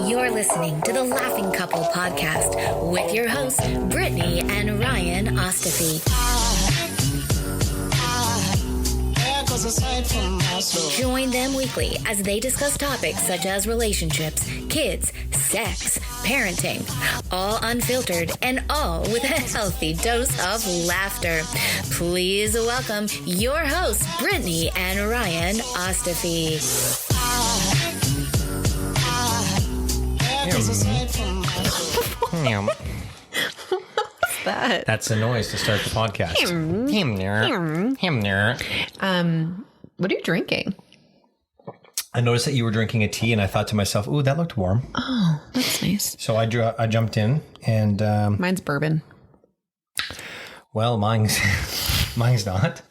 You're listening to the Laughing Couple podcast with your hosts, Brittany and Ryan Ostafy. Join them weekly as they discuss topics such as relationships, kids, sex, parenting, all unfiltered and all with a healthy dose of laughter. Please welcome your hosts, Brittany and Ryan Ostafy. What's that? That's the noise to start the podcast. Him there. What are you drinking? I noticed that you were drinking a tea, and I thought to myself, "Ooh, that looked warm." Oh, that's nice. So I jumped in, and Mine's bourbon. well, mine's not.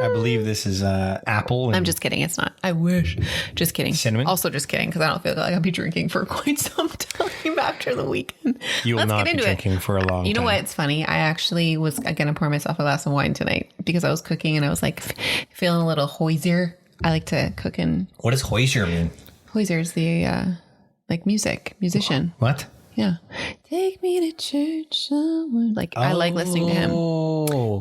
I believe this is apple. I'm just kidding. It's not. I wish. Just kidding. Cinnamon? Also just kidding, because I don't feel like I'll be drinking for quite some time after the weekend. You will not be drinking for a long time. You know what? It's funny. I actually was going to pour myself a glass of wine tonight because I was cooking and I was like feeling a little hoisier. I like to cook in. What does hoisier mean? Hoisier is the like musician. What? Yeah. Take me to church. Like I like listening to him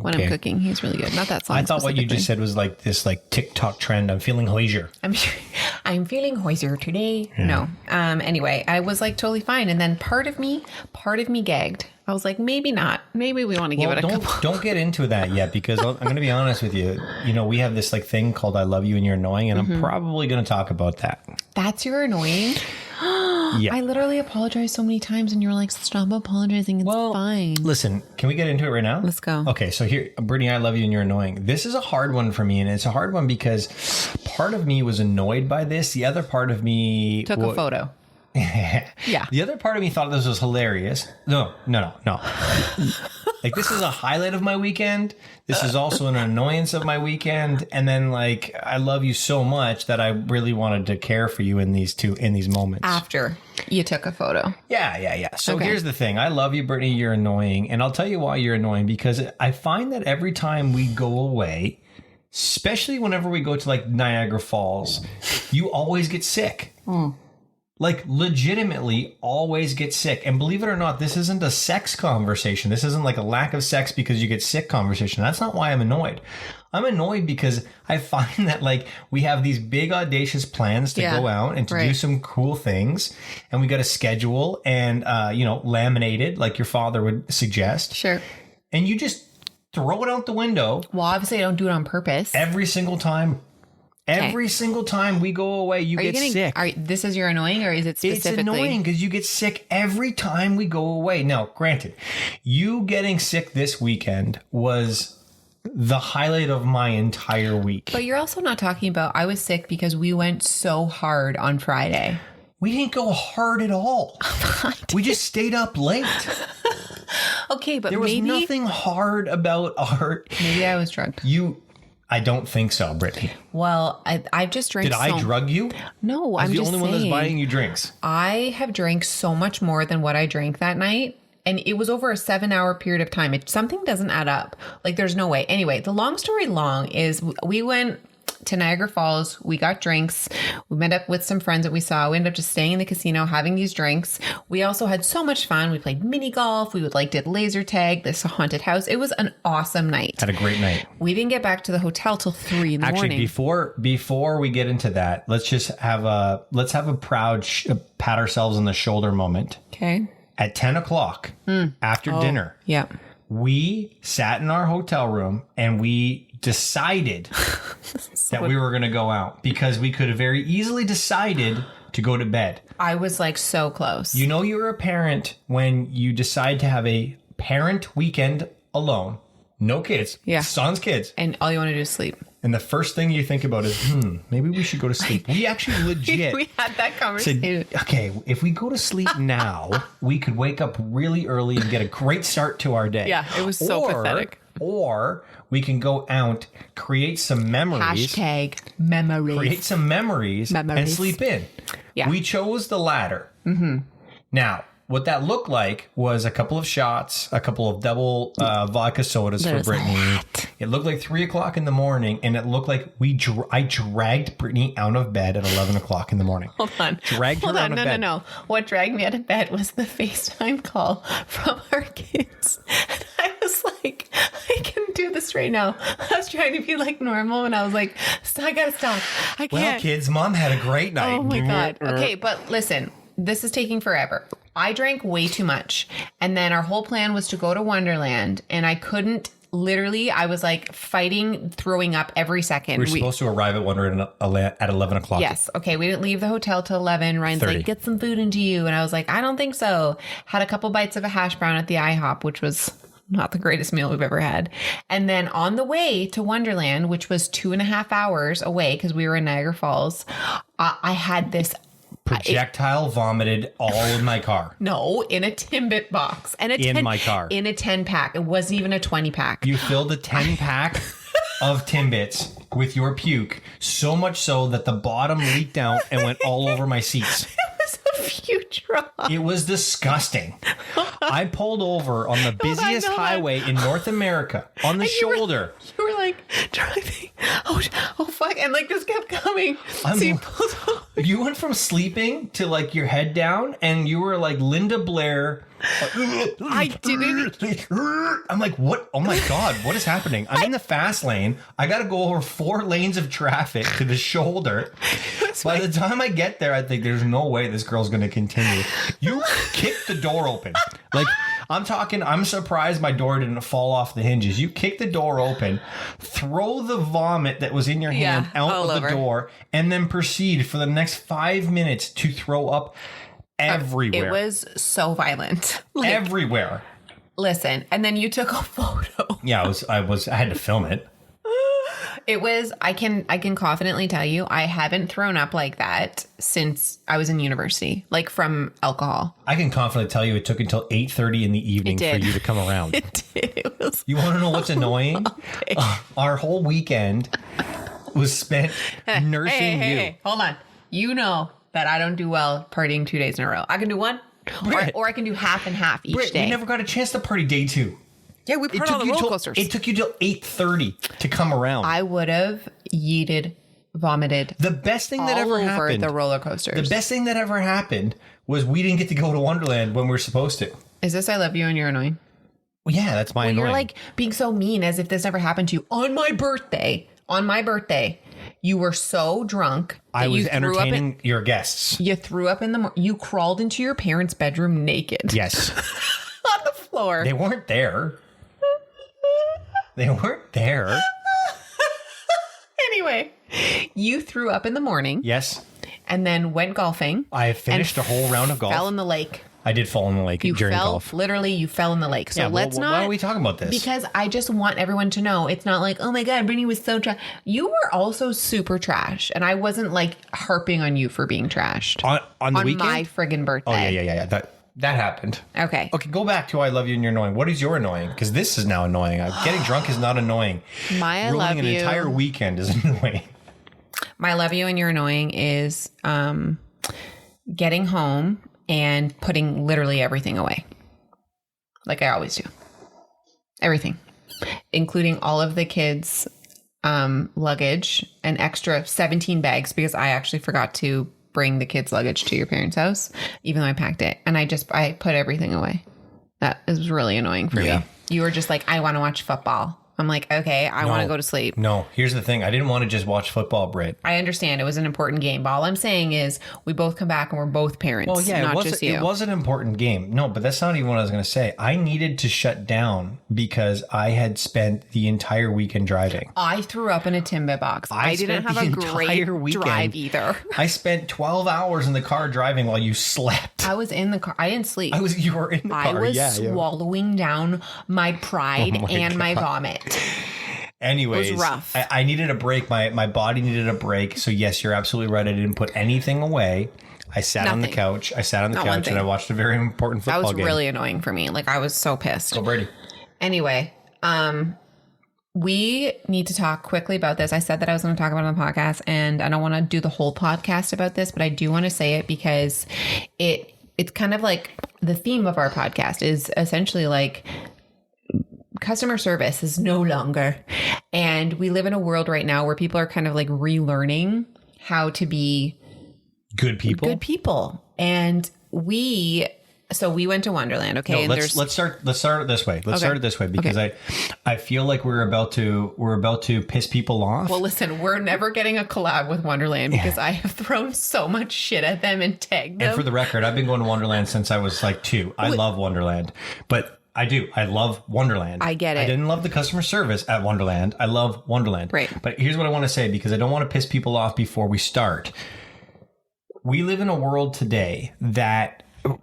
when I'm cooking. He's really good. Not that song. I thought what you just said was like this like TikTok trend. I'm feeling hoisier. I'm feeling hoisier today. Yeah. No. Anyway, I was like totally fine. And then part of me gagged. I was like, maybe not. Maybe we want to give it a couple. Don't get into that yet, because I'm going to be honest with you. You know, we have this like thing called I love you and you're annoying, and I'm probably going to talk about that. That's your annoying? Yeah. I literally apologized so many times and you were like, stop apologizing. It's fine. Listen, can we get into it right now? Let's go. Okay, so here, Brittany, I love you and you're annoying. This is a hard one for me, and it's a hard one because part of me was annoyed by this. The other part of me took a photo. Yeah. The other part of me thought this was hilarious. No. Like, this is a highlight of my weekend. This is also an annoyance of my weekend. And then, like, I love you so much that I really wanted to care for you in these moments. After you took a photo. Yeah. So Here's the thing. I love you, Brittany. You're annoying. And I'll tell you why you're annoying. Because I find that every time we go away, especially whenever we go to, like, Niagara Falls, you always get sick. Like, legitimately always get sick. And believe it or not, this isn't a sex conversation. This isn't like a lack of sex because you get sick conversation. That's not why I'm annoyed. I'm annoyed because I find that, like, we have these big audacious plans to go out and to do some cool things. And we got a schedule and, laminated, like your father would suggest. Sure. And you just throw it out the window. Well, obviously I don't do it on purpose. Every single time. Every single time we go away, you get sick. This is your annoying, or is it specifically? It's annoying because you get sick every time we go away. Now, granted, you getting sick this weekend was the highlight of my entire week. But you're also not talking about, I was sick because we went so hard on Friday. We didn't go hard at all. We just stayed up late. Okay, but there was nothing hard about our... Maybe I was drugged. I don't think so, Brittany. Well, I've just drank. Did I drug you? No, I'm just the only one that's buying you drinks. I have drank so much more than what I drank that night. And it was over a 7-hour period of time. Something doesn't add up. Like, there's no way. Anyway, the long story long is we went to Niagara Falls. We got drinks. We met up with some friends that we saw. We ended up just staying in the casino, having these drinks. We also had so much fun. We played mini golf. We did laser tag, this haunted house. It was an awesome night. Had a great night. We didn't get back to the hotel till 3 a.m. Actually, before we get into that, let's have a proud pat ourselves on the shoulder moment. Okay. At 10 o'clock after dinner. Yeah. We sat in our hotel room and we decided that we were going to go out because we could have very easily decided to go to bed. I was like so close. You know, you're a parent when you decide to have a parent weekend alone. No kids. Yeah. Sans kids. And all you want to do is sleep. And the first thing you think about is, maybe we should go to sleep. We actually legit we had that conversation. Said, okay, if we go to sleep now, we could wake up really early and get a great start to our day. Yeah, it was so pathetic. Or we can go out, create some memories. Hashtag memories. Create some memories. And sleep in. Yeah. We chose the latter. Mm-hmm. Now, what that looked like was a couple of shots, a couple of double vodka sodas for Brittany. It looked like 3 o'clock in the morning, and it looked like I dragged Brittany out of bed at 11 o'clock in the morning. Hold on. Dragged her out of bed. No. What dragged me out of bed was the FaceTime call from our kids. And I was like, I can do this right now. I was trying to be like normal, and I was like, I gotta stop. I can't. Well, kids, Mom had a great night. Oh my God. Okay, but listen, this is taking forever. I drank way too much. And then our whole plan was to go to Wonderland, and I couldn't. Literally, I was like fighting, throwing up every second. We were supposed to arrive at Wonderland at 11 o'clock. Yes. Okay. We didn't leave the hotel till 11. Ryan's 30. like, get some food into you. And I was like, I don't think so. Had a couple bites of a hash brown at the IHOP, which was not the greatest meal we've ever had. And then on the way to Wonderland, which was 2.5 hours away because we were in Niagara Falls, I had this projectile vomited all in my car. No, in a Timbit box. And in my car. In a 10-pack. It wasn't even a 20-pack. You filled a 10-pack of Timbits with your puke, so much so that the bottom leaked out and went all over my seats. It was a few drops. It was disgusting. I pulled over on the busiest highway in North America on the shoulder. You were like driving. Oh fuck. And like just kept coming. You went from sleeping to like your head down, and you were like Linda Blair. I didn't. I'm like, what? Oh my God, what is happening? I'm in the fast lane. I got to go over 4 lanes of traffic to the shoulder. By the time I get there, I think there's no way this girl's going to continue. You kicked the door open. Like, I'm surprised my door didn't fall off the hinges. You kick the door open, throw the vomit that was in your hand out of the door, and then proceed for the next 5 minutes to throw up everywhere. It was so violent. Like, everywhere. Listen, and then you took a photo. Yeah, I had to film it. It was, I can confidently tell you, I haven't thrown up like that since I was in university, like from alcohol. I can confidently tell you it took until 8:30 in the evening for you to come around. It did. It was. You want to know what's annoying? Our whole weekend was spent nursing you. Hey, hold on. You know that I don't do well partying 2 days in a row. I can do one, or I can do half and half each day. We never got a chance to party day 2. Yeah, we partied on the roller coasters. It took you till 8:30 to come around. I would have vomited. The best thing that ever happened. The roller coasters. The best thing that ever happened was we didn't get to go to Wonderland when we were supposed to. Is this I love you and you're annoying? Well, yeah, that's my annoying. You're like being so mean as if this never happened to you on my birthday. On my birthday, you were so drunk. I was entertaining your guests. You threw up in the morning. You crawled into your parents' bedroom naked. Yes. On the floor. They weren't there. They weren't there. Anyway, you threw up in the morning. Yes. And then went golfing. I finished a whole round of golf. Fell in the lake. I did fall in the lake during golf. Literally, you fell in the lake. So let's not. Why are we talking about this? Because I just want everyone to know it's not like, oh my God, Brittany was so trash. You were also super trash. And I wasn't like harping on you for being trashed. On the weekend? On my friggin' birthday. Oh, yeah. That happened. Okay. Okay, go back to I love you and you're annoying. What is your annoying? Because this is now annoying. Getting drunk is not annoying. My I love you. Ruining an entire weekend is annoying. My I love you and you're annoying is getting home and putting literally everything away. Like I always do. Everything. Including all of the kids' luggage, an extra 17 bags because I actually forgot to bring the kids' luggage to your parents' house, even though I packed it. And I put everything away. That was really annoying for me. You were just like, I want to watch football. I'm like, okay, I want to go to sleep. No, here's the thing. I didn't want to just watch football, Britt. I understand. It was an important game. But all I'm saying is we both come back and we're both parents. Well, yeah, not just you. It was an important game. No, but that's not even what I was going to say. I needed to shut down because I had spent the entire weekend driving. I threw up in a Timbit box. I didn't have a great drive either. I spent 12 hours in the car driving while you slept. I was in the car. I didn't sleep. You were in the car. I was swallowing down my pride and my vomit. Anyways, it was rough. I needed a break. My body needed a break. So yes, you're absolutely right. I didn't put anything away. I sat on the couch. And I watched a very important football game. That was really annoying for me. Like I was so pissed. Go Brady. Anyway, we need to talk quickly about this. I said that I was going to talk about it on the podcast, and I don't want to do the whole podcast about this, but I do want to say it because it's kind of like the theme of our podcast is essentially like customer service is no longer. And we live in a world right now where people are kind of like relearning how to be good people. And we went to Wonderland. Okay. No, let's start it this way. Let's start it this way because I feel like we're about to piss people off. Well, listen, we're never getting a collab with Wonderland because I have thrown so much shit at them and tagged them. And for the record, I've been going to Wonderland since I was like 2. I love Wonderland, but I do. I love Wonderland. I get it. I didn't love the customer service at Wonderland. I love Wonderland. Right. But here's what I want to say because I don't want to piss people off before we start. We live in a world today that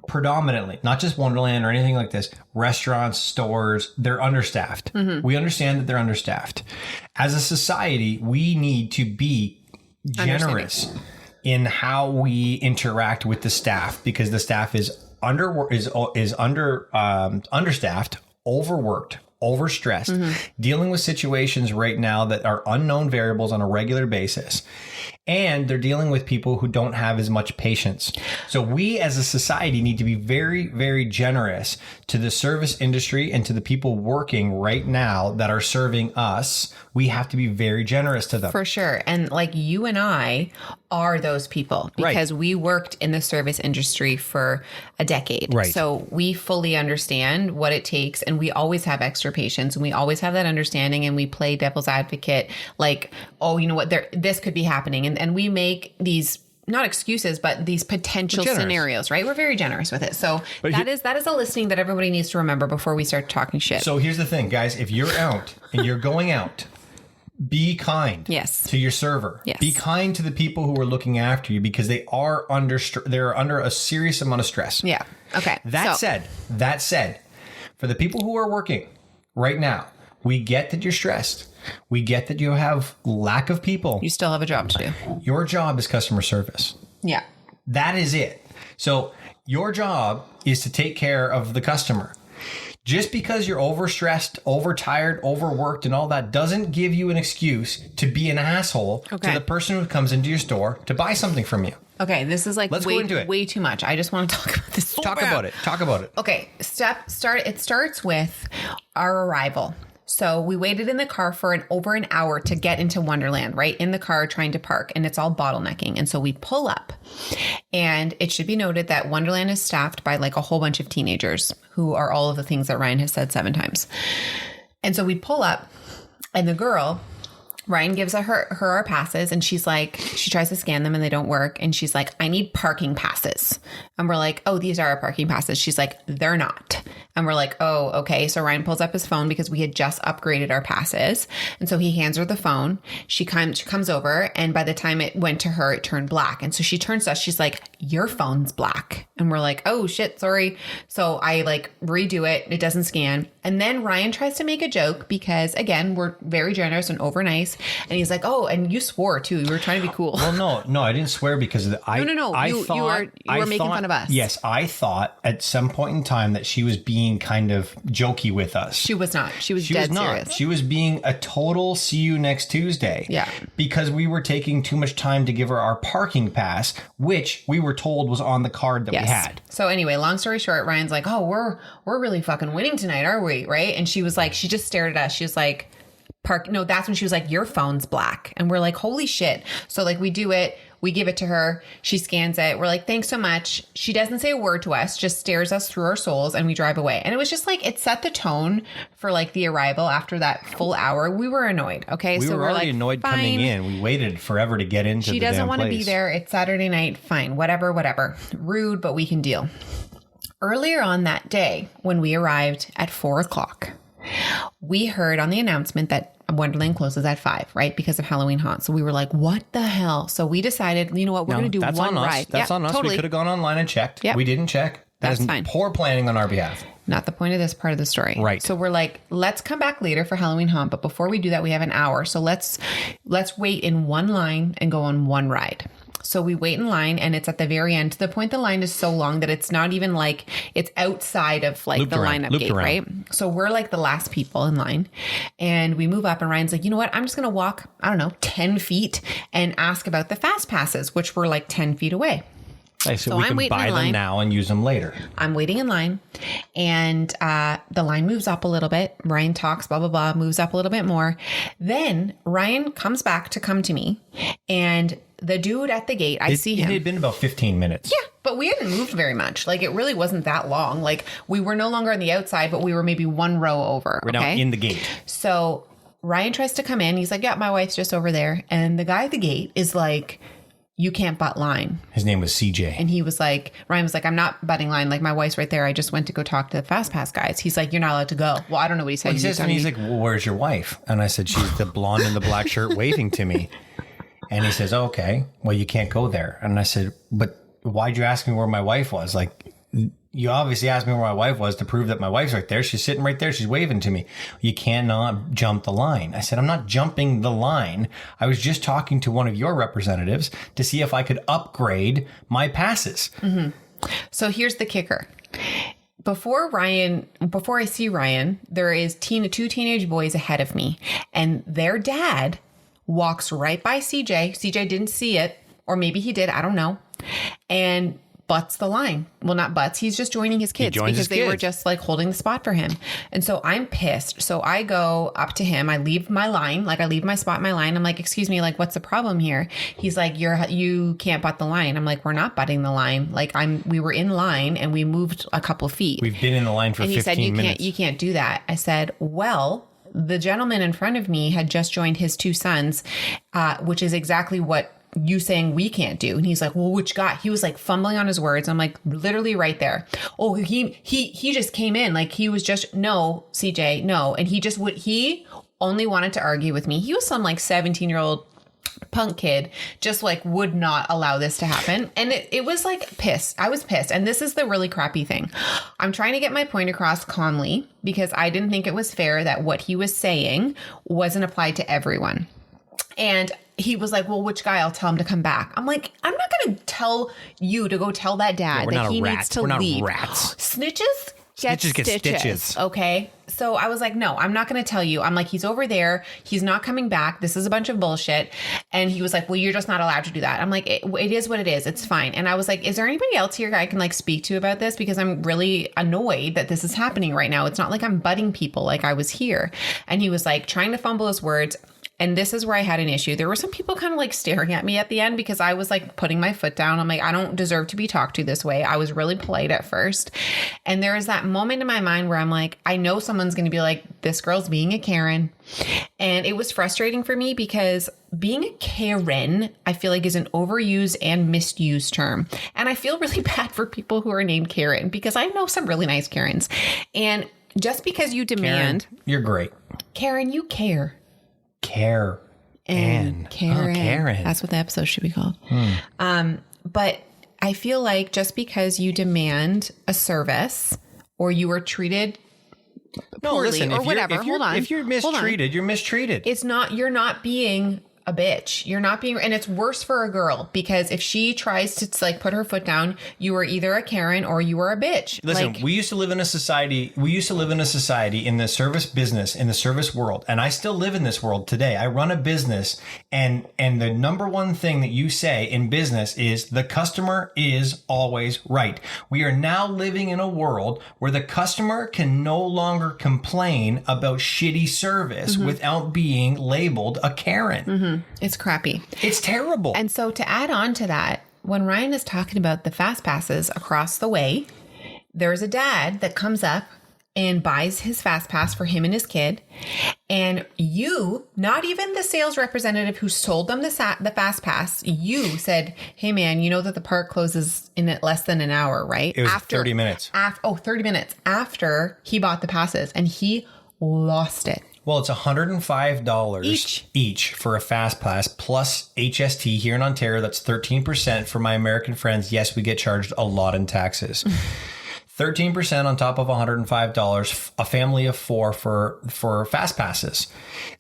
predominantly, not just Wonderland or anything like this, restaurants, stores, they're understaffed. Mm-hmm. We understand that they're understaffed. As a society, we need to be generous in how we interact with the staff because the staff is understaffed, overworked, overstressed, dealing with situations right now that are unknown variables on a regular basis. And they're dealing with people who don't have as much patience. So we as a society need to be very, very generous to the service industry and to the people working right now that are serving us. We have to be very generous to them. For sure. And like you and I are those people because we worked in the service industry for a decade. Right. So we fully understand what it takes and we always have extra patience and we always have that understanding and we play devil's advocate like, oh, you know what, this could be happening. And we make these not excuses, but these potential scenarios, right? We're very generous with it. So that is a listening that everybody needs to remember before we start talking shit. So here's the thing, guys. If you're out and you're going out, be kind to your server. Yes. Be kind to the people who are looking after you because they are they're under a serious amount of stress. Yeah. Okay. That said, for the people who are working right now, we get that you're stressed. We get that you have lack of people. You still have a job to do. Your job is customer service. Yeah. That is it. So your job is to take care of the customer. Just because you're overstressed, overtired, overworked, and all that doesn't give you an excuse to be an asshole to the person who comes into your store to buy something from you. Okay, this is like way too much. I just want to talk about this. Talk about it. Okay, it starts with our arrival. So we waited in the car for over an hour to get into Wonderland, right? In the car trying to park and it's all bottlenecking. And so we pull up and it should be noted that Wonderland is staffed by like a whole bunch of teenagers who are all of the things that Ryan has said 7 times. And so we pull up and the girl, Ryan gives her our passes and she's like, she tries to scan them and they don't work. And she's like, I need parking passes. And we're like, oh, these are our parking passes. She's like, they're not. And we're like, oh, okay. So Ryan pulls up his phone because we had just upgraded our passes. And so he hands her the phone. She comes over. And by the time it went to her, it turned black. And so she turns to us. She's like, your phone's black. And we're like, oh shit, sorry. So I like redo it. It doesn't scan. And then Ryan tries to make a joke because again, we're very generous and over nice. And he's like, oh, and you swore too. You were trying to be cool. Well, no, I didn't swear because No. You were making fun of us. Yes, I thought at some point in time that she was being kind of jokey with us. She was not. She was dead serious. She was being a total see you next Tuesday. Yeah. Because we were taking too much time to give her our parking pass, which we were told was on the card that we had. So anyway, long story short, Ryan's like, oh, we're really fucking winning tonight, are we? Right? And she was like, she just stared at us. She was like, that's when she was like, your phone's black. And we're like, holy shit. So like we do it. We give it to her. She scans it. We're like, thanks so much. She doesn't say a word to us, just stares us through our souls and we drive away. And it was just like, it set the tone for like the arrival after that full hour. We were annoyed. Okay. We were already annoyed coming in. We waited forever to get into the damn place. She doesn't want to be there. It's Saturday night. Fine. Whatever. Rude, but we can deal. Earlier on that day, when we arrived at 4:00, we heard on the announcement that Wonderland closes at 5, right? Because of Halloween Haunt. So we were like, what the hell? So we decided, you know what? We're going to do one ride. That's on us. Totally. We could have gone online and checked. Yep. We didn't check. That's fine. Poor planning on our behalf. Not the point of this part of the story. Right. So we're like, let's come back later for Halloween Haunt. But before we do that, we have an hour. So let's wait in one line and go on one ride. So we wait in line and it's at the very end to the point the line is so long that it's not even like it's outside of like the lineup gate, right? So we're like the last people in line and we move up and Ryan's like, you know what? I'm just going to walk, 10 feet and ask about the fast passes, which were like 10 feet away. So we I'm can waiting buy in them line. now and use them later. I'm waiting in line, and the line moves up a little bit. Ryan talks, blah, blah, blah, moves up a little bit more. Then Ryan comes back to come to me, and the dude at the gate, I see him. It had been about 15 minutes. Yeah, but we hadn't moved very much. Like, it really wasn't that long. Like, we were no longer on the outside, but we were maybe one row over. We're now in the gate. So Ryan tries to come in. He's like, yeah, my wife's just over there. And the guy at the gate is like, you can't butt line. His name was CJ. And he was like, Ryan was like, I'm not butting line. Like, my wife's right there. I just went to go talk to the Fast Pass guys. He's like, you're not allowed to go. Well, I don't know what he said. He says to me, he's like, well, where's your wife? And I said, she's the blonde in the black shirt waving to me. And he says, okay, well, you can't go there. And I said, but why'd you ask me where my wife was? Like, you obviously asked me where my wife was to prove that my wife's right there. She's sitting right there. She's waving to me. You cannot jump the line. I said, I'm not jumping the line. I was just talking to one of your representatives to see if I could upgrade my passes. Mm-hmm. So here's the kicker. Before I see Ryan, there is two teenage boys ahead of me, and their dad walks right by CJ. CJ didn't see it, or maybe he did. I don't know. And butts the line. Well, not butts. He's just joining his kids because they were just like holding the spot for him. And so I'm pissed. So I go up to him. I leave my line. Like, I leave my spot in my line. I'm like, excuse me, like, what's the problem here? He's like, you can't butt the line. I'm like, we're not butting the line. Like, we were in line and we moved a couple feet. We've been in the line for 15 minutes. You can't do that. I said, well, the gentleman in front of me had just joined his two sons, which is exactly what you saying we can't do. And he's like, well, which guy? He was like fumbling on his words. I'm like, literally right there. Oh, he just came in. Like, he was just, no, CJ, no. And he only wanted to argue with me. He was some like 17-year-old punk kid, just like would not allow this to happen. And it was like pissed. I was pissed. And this is the really crappy thing. I'm trying to get my point across calmly because I didn't think it was fair that what he was saying wasn't applied to everyone. And he was like, well, which guy? I'll tell him to come back. I'm like, I'm not going to tell you to go tell that dad that he needs to leave. We're not rats. Snitches get stitches. Okay. So I was like, no, I'm not going to tell you. I'm like, he's over there. He's not coming back. This is a bunch of bullshit. And he was like, well, you're just not allowed to do that. I'm like, it is what it is. It's fine. And I was like, is there anybody else here I can like speak to about this? Because I'm really annoyed that this is happening right now. It's not like I'm butting people like I was here. And he was like trying to fumble his words. And this is where I had an issue. There were some people kind of like staring at me at the end because I was like putting my foot down. I'm like, I don't deserve to be talked to this way. I was really polite at first. And there was that moment in my mind where I'm like, I know someone's going to be like, this girl's being a Karen. And it was frustrating for me because being a Karen, I feel like is an overused and misused term. And I feel really bad for people who are named Karen because I know some really nice Karens. And just because you demand... Karen, you're great. Karen, you care. Karen. Karen. Oh, Karen. That's what the episode should be called. But I feel like just because you demand a service or you were treated poorly or whatever. Hold on. If you're mistreated, you're mistreated. It's not, you're not being a bitch. You're not being, and it's worse for a girl because if she tries to like put her foot down, you are either a Karen or you are a bitch. Listen, we used to live in a society in the service business, in the service world, and I still live in this world today. I run a business, and the number one thing that you say in business is the customer is always right. We are now living in a world where the customer can no longer complain about shitty service without being labeled a Karen. It's crappy. It's terrible. And so to add on to that, when Ryan is talking about the fast passes across the way, there's a dad that comes up and buys his fast pass for him and his kid. And you, not even the sales representative who sold them the fast pass, you said, hey man, you know that the park closes in less than an hour, right? It was 30 minutes. 30 minutes after he bought the passes, and he lost it. Well, it's $105 each for a fast pass plus HST here in Ontario. That's 13% for my American friends. Yes, we get charged a lot in taxes. 13% on top of $105, a family of four for fast passes.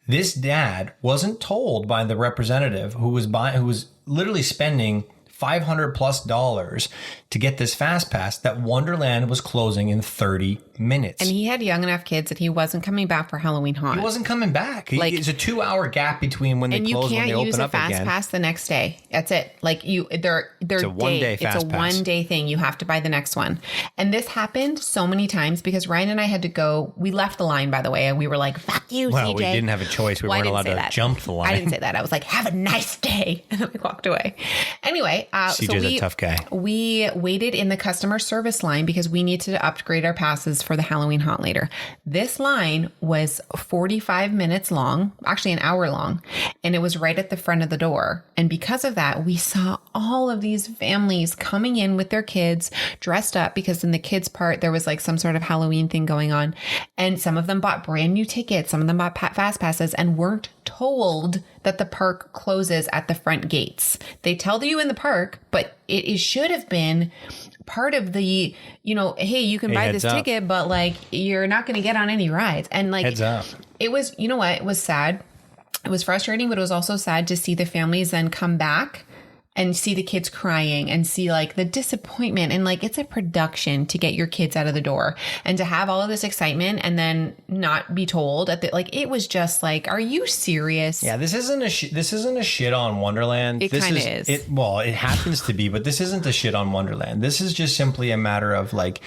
This dad wasn't told by the representative who was literally spending $500+ to get this fast pass that Wonderland was closing in 30 minutes. And he had young enough kids that he wasn't coming back for Halloween Haunt. He wasn't coming back. Like, it's a 2-hour gap between when they close and when they open up again. And you can't use a fast pass the next day. That's it. Like they're it's a one-day fast pass. It's a one-day thing. You have to buy the next one. And this happened so many times because Ryan and I had to go. We left the line, by the way, and we were like, "Fuck you, CJ." Well, we didn't have a choice. We weren't allowed to jump the line. I didn't say that. I was like, "Have a nice day," and then we walked away. Anyway, CJ's a tough guy. We waited in the customer service line because we need to upgrade our passes for the Halloween Haunt later. This line was 45 minutes long, actually an hour long, and it was right at the front of the door. And because of that, we saw all of these families coming in with their kids dressed up because in the kids part, there was like some sort of Halloween thing going on. And some of them bought brand new tickets. Some of them bought fast passes and weren't told that the park closes at the front gates. They tell you in the park, but it should have been part of the, hey, you can buy this ticket, but like you're not going to get on any rides. And like, heads up. It was, you know what? It was sad. It was frustrating, but it was also sad to see the families then come back and see the kids crying and see like the disappointment. And like, it's a production to get your kids out of the door and to have all of this excitement and then not be told at the, like, it was just like, are you serious? Yeah, this isn't a shit on Wonderland. It kind of is. It happens to be, but this isn't a shit on Wonderland. This is just simply a matter of like,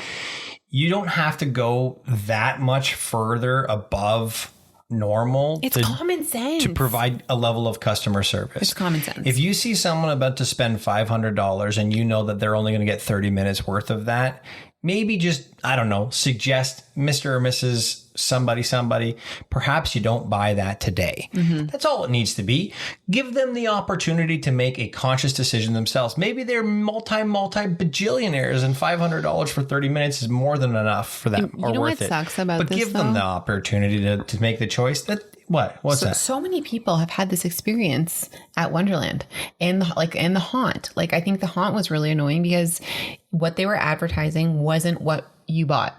you don't have to go that much further above normal. It's common sense to provide a level of customer service. It's common sense. If you see someone about to spend $500 and you know that they're only going to get 30 minutes worth of that, maybe just, I don't know, suggest Mr. or Mrs. somebody, perhaps you don't buy that today. Mm-hmm. That's all it needs to be. Give them the opportunity to make a conscious decision themselves. Maybe they're multi-bajillionaires and $500 for 30 minutes is more than enough for them or worth it. What sucks about but this, give them the opportunity to make the choice. What's that? So many people have had this experience at Wonderland and the haunt. Like, I think the haunt was really annoying because what they were advertising wasn't what you bought.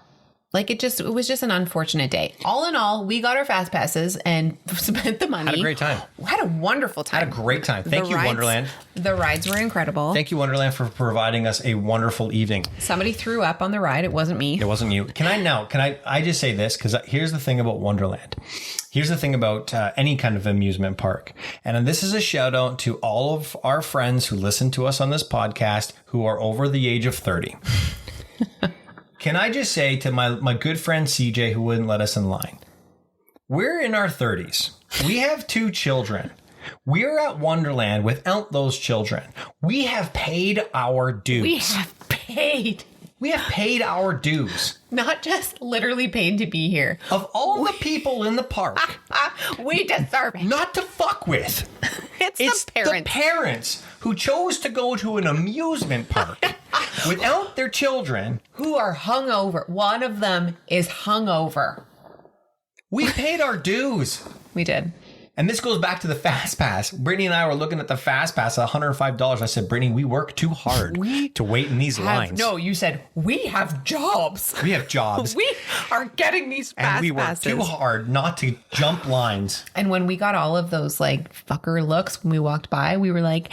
Like, it was just an unfortunate day. All in all, we got our fast passes and spent the money. Had a great time. Had a wonderful time. Had a great time. Thank you, Wonderland. The rides were incredible. Thank you, Wonderland, for providing us a wonderful evening. Somebody threw up on the ride. It wasn't me. It wasn't you. Can I just say this? Because here's the thing about Wonderland. Here's the thing about any kind of amusement park. And this is a shout out to all of our friends who listen to us on this podcast who are over the age of 30. Can I just say to my good friend CJ, who wouldn't let us in line, we're in our 30s. We have 2 children. We're at Wonderland without those children. We have paid our dues. We have paid our dues. Not just literally paid to be here. Of all the people in the park, we deserve it. Not to fuck with. It's the parents who chose to go to an amusement park without their children. Who are hungover. One of them is hungover. We paid our dues. We did. And this goes back to the Fast Pass. Brittany and I were looking at the Fast Pass at $105. I said, Brittany, we work too hard to wait in these lines. No, you said, we have jobs. We have jobs. We are getting these Fast Passes. And we work too hard not to jump lines. And when we got all of those like fucker looks when we walked by, we were like,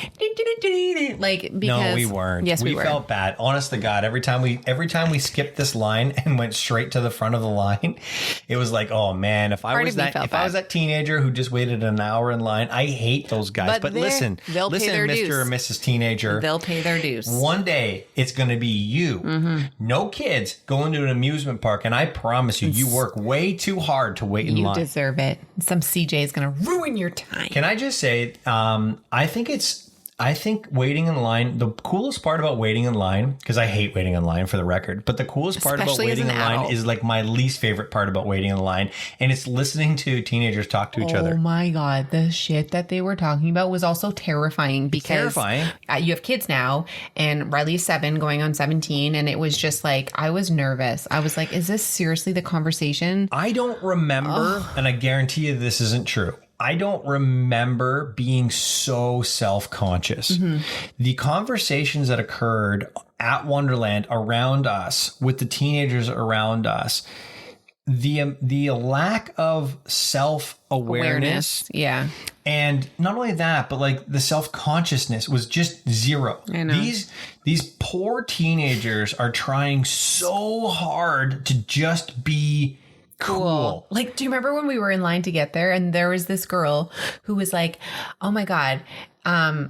because no, we weren't. Yes, we were. We felt bad. Honest to God, every time we skipped this line and went straight to the front of the line, it was like, oh man, if I was that teenager who just waited an hour in line, I hate those guys. But listen, Mr. or Mrs. Teenager, they'll pay their dues. One day it's going to be you, no kids, going to an amusement park, and I promise you, you work way too hard to wait in line. You deserve it. Some CJ is going to ruin your time. Can I just say, I think waiting in line, the coolest part about waiting in line, because I hate waiting in line for the record, but the coolest part about waiting in line is like my least favorite part about waiting in line. And it's listening to teenagers talk to each other. Oh my God. The shit that they were talking about was also terrifying because you have kids now and Riley's 7 going on 17. And it was just like, I was nervous. I was like, is this seriously the conversation? I don't remember, and I guarantee you this isn't true. I don't remember being so self-conscious. The conversations that occurred at Wonderland around us with the teenagers around us, the lack of self-awareness And not only that, but like the self-consciousness was just zero. I know. These poor teenagers are trying so hard to just be cool. Like, do you remember when we were in line to get there and there was this girl who was like, oh my God,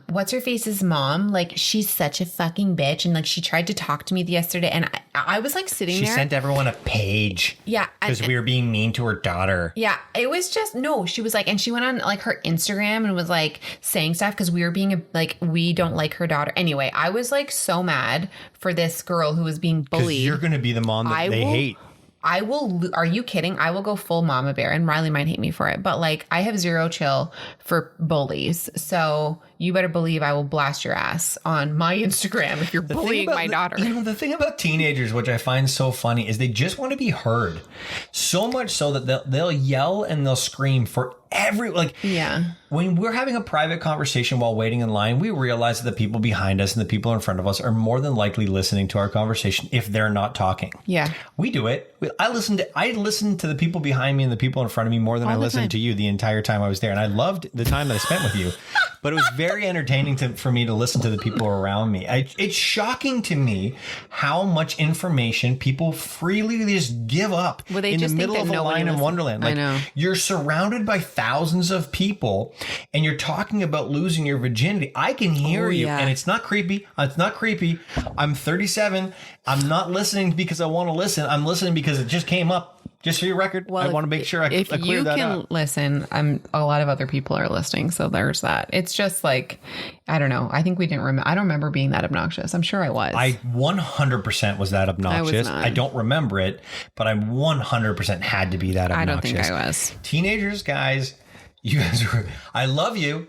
what's her face's mom? Like, she's such a fucking bitch. And like, she tried to talk to me yesterday and I was like sitting there. She sent everyone a page. Yeah. Because we were being mean to her daughter. Yeah. It was just, no, she was like, and she went on like her Instagram and was like saying stuff because we were being like, we don't like her daughter. Anyway, I was like so mad for this girl who was being bullied. You're going to be the mom that they hate. I will. Are you kidding? I will go full mama bear, and Riley might hate me for it, but like I have zero chill for bullies. So you better believe I will blast your ass on my Instagram if you're bullying my daughter. The thing about teenagers, which I find so funny, is they just want to be heard. So much so that they'll yell and they'll scream for when we're having a private conversation while waiting in line, we realize that the people behind us and the people in front of us are more than likely listening to our conversation if they're not talking. Yeah. We do it. I listen to the people behind me and the people in front of me more than I listened to you the entire time I was there. And I loved the time that I spent with you. But it was very entertaining for me to listen to the people around me. It's shocking to me how much information people freely just give up in the middle of a line in Wonderland. Like, I know. You're surrounded by thousands of people and you're talking about losing your virginity. I can hear you and it's not creepy. It's not creepy. I'm 37. I'm not listening because I want to listen. I'm listening because it just came up. Just for your record, I want to make sure I clear that up. If you can listen, a lot of other people are listening, so there's that. It's just like, I don't know. I think we didn't remember. I don't remember being that obnoxious. I'm sure I was. I 100% was that obnoxious. I don't remember it, but I 100% had to be that obnoxious. I don't think I was. Teenagers, guys, you guys are. I love you.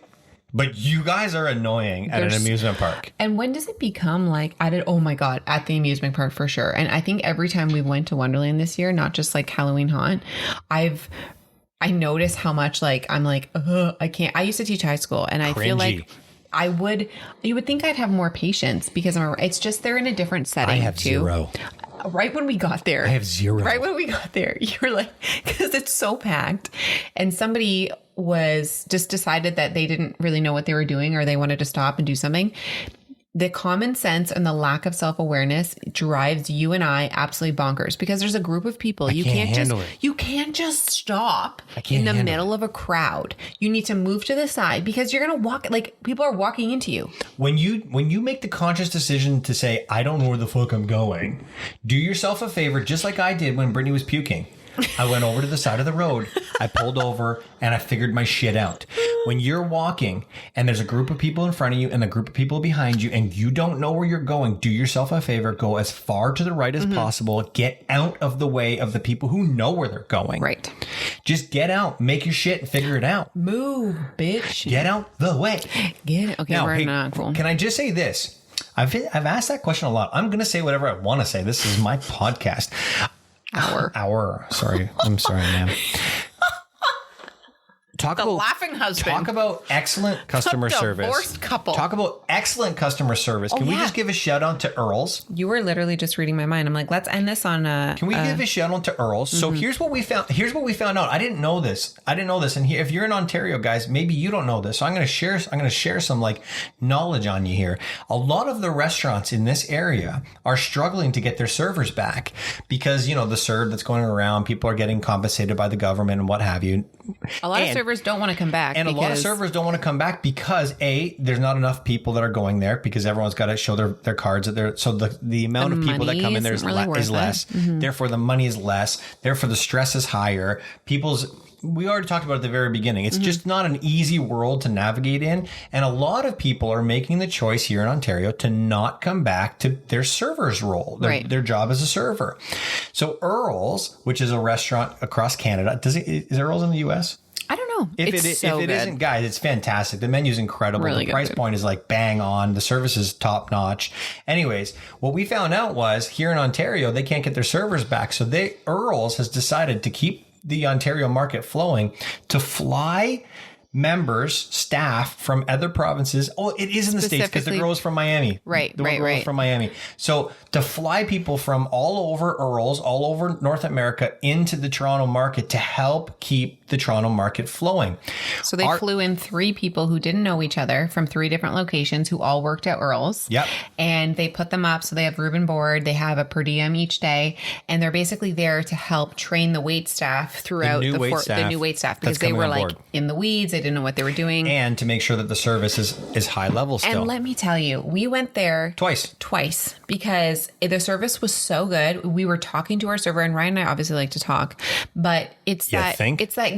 But you guys are annoying at an amusement park. And when does it become like, oh my God, at the amusement park for sure. And I think every time we went to Wonderland this year, not just like Halloween Haunt, I notice how much like, I'm like, I can't. I used to teach high school and I feel like you would think I'd have more patience because it's just they're in a different setting. I have zero. Right when we got there. I have zero. Right when we got there, you're like, because it's so packed and somebody was just decided that they didn't really know what they were doing or they wanted to stop and do something. The common sense and the lack of self-awareness drives you and I absolutely bonkers because there's a group of people you can't just stop in the middle of a crowd. You need to move to the side because you're going to walk like people are walking into you. When you make the conscious decision to say, I don't know where the fuck I'm going, do yourself a favor, just like I did when Brittany was puking. I went over to the side of the road. I pulled over and I figured my shit out. When you're walking and there's a group of people in front of you and a group of people behind you and you don't know where you're going, do yourself a favor. Go as far to the right as possible. Get out of the way of the people who know where they're going. Right. Just get out. Make your shit and figure it out. Move, bitch. Get out the way. Get it. Okay, now, we're not cool. Can I just say this? I've asked that question a lot. I'm going to say whatever I want to say. This is my podcast. Hour. Sorry. I'm sorry, ma'am. Laughing husband. Talk about excellent customer service. Divorced couple. Talk about excellent customer service. Can we just give a shout out to Earl's? You were literally just reading my mind. I'm like, let's end this on Can we give a shout out to Earl's? So here's what we found out. I didn't know this. And here, if you're in Ontario, guys, maybe you don't know this. So I'm going to share some like knowledge on you here. A lot of the restaurants in this area are struggling to get their servers back because, you know, the CERB that's going around, people are getting compensated by the government and what have you. A lot of servers don't want to come back. And a lot of servers don't want to come back because there's not enough people that are going there because everyone's got to show their cards that they're, so the amount of people that come in there is less. Therefore the money is less. Therefore the stress is higher. We already talked about it at the very beginning. It's just not an easy world to navigate in. And a lot of people are making the choice here in Ontario to not come back to their server's role, their job as a server. So Earl's, which is a restaurant across Canada, is Earl's in the US? I don't know. If it isn't, guys, it's fantastic. The menu's incredible. Really the price point is like bang on. The service is top notch. Anyways, what we found out was here in Ontario, they can't get their servers back. So Earl's has decided to keep the Ontario market flowing, to fly members, staff from other provinces. Oh, it is in the States because the girl is from Miami. Right, the girl is from Miami. So to fly people from all over Earls, all over North America into the Toronto market to help keep the Toronto market flowing. So they flew in 3 people who didn't know each other from 3 different locations who all worked at Earls. Yep. And they put them up. So they have room and board. They have a per diem each day. And they're basically there to help train the wait staff throughout the new wait staff because they were like in the weeds. They didn't know what they were doing. And to make sure that the service is high level still. And let me tell you, we went there twice because the service was so good. We were talking to our server, and Ryan and I obviously like to talk, but it's that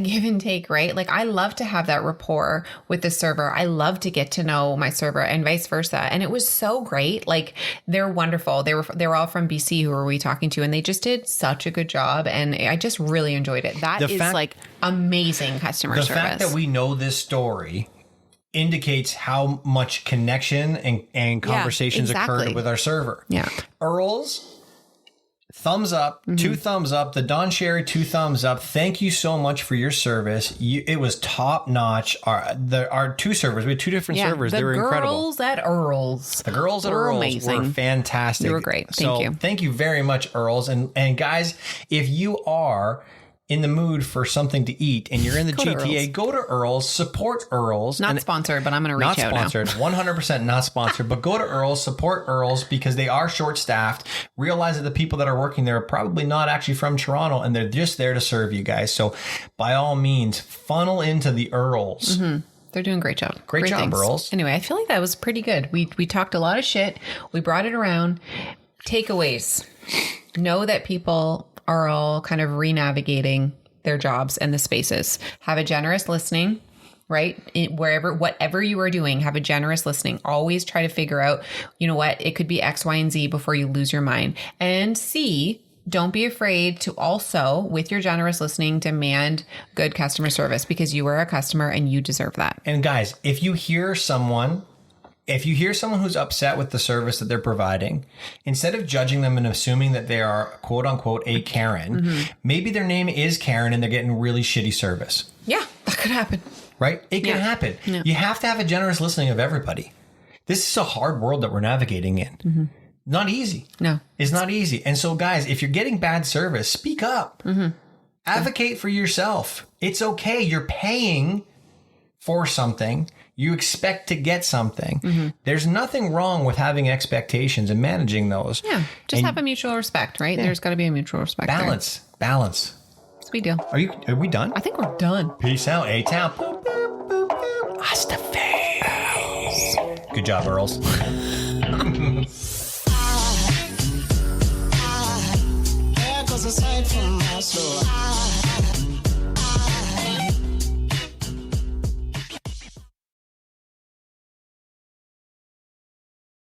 give and take, right? Like I love to have that rapport with the server. I love to get to know my server and vice versa. And it was so great. Like they're wonderful. They were all from BC who were we talking to, and they just did such a good job. And I just really enjoyed it. That is like amazing customer service. The fact that we know this story indicates how much connection and conversations occurred with our server. Yeah. Earls, thumbs up, 2 thumbs up. The Don Sherry, 2 thumbs up. Thank you so much for your service. It was top notch. Our 2 servers, we had 2 different servers. They were incredible. The girls at Earls were fantastic. They were great. Thank you very much, Earls. And guys, if you are in the mood for something to eat and you're in the GTA, go to Earls, support Earls. Not sponsored, but I'm going to reach out now. Not sponsored, 100% not sponsored, but go to Earls, support Earls because they are short-staffed. Realize that the people that are working there are probably not actually from Toronto and they're just there to serve you guys. So by all means, funnel into the Earls. Mm-hmm. They're doing a great job. Great job, Earls. Anyway, I feel like that was pretty good. We talked a lot of shit. We brought it around. Takeaways. Know that people are all kind of re-navigating their jobs and the spaces. Have a generous listening, right? Whatever you are doing, have a generous listening. Always try to figure out, you know what, it could be X, Y, and Z before you lose your mind. And C, don't be afraid to also, with your generous listening, demand good customer service because you are a customer and you deserve that. And guys, if you hear someone who's upset with the service that they're providing, instead of judging them and assuming that they are quote unquote a Karen, maybe their name is Karen and they're getting really shitty service. Yeah, that could happen. Right? It can happen. Yeah. You have to have a generous listening of everybody. This is a hard world that we're navigating in. Not easy. No. It's not easy. And so guys, if you're getting bad service, speak up. Advocate for yourself. It's okay. You're paying for something. You expect to get something. There's nothing wrong with having expectations and managing those. Yeah. Just have a mutual respect, right? Yeah. There's got to be a mutual respect. Balance. Sweet deal. Are we done? I think we're done. Peace out, A-Town. Boop, boop, boop, boop. Hasta face. Good job, Earls. Aside from my soul.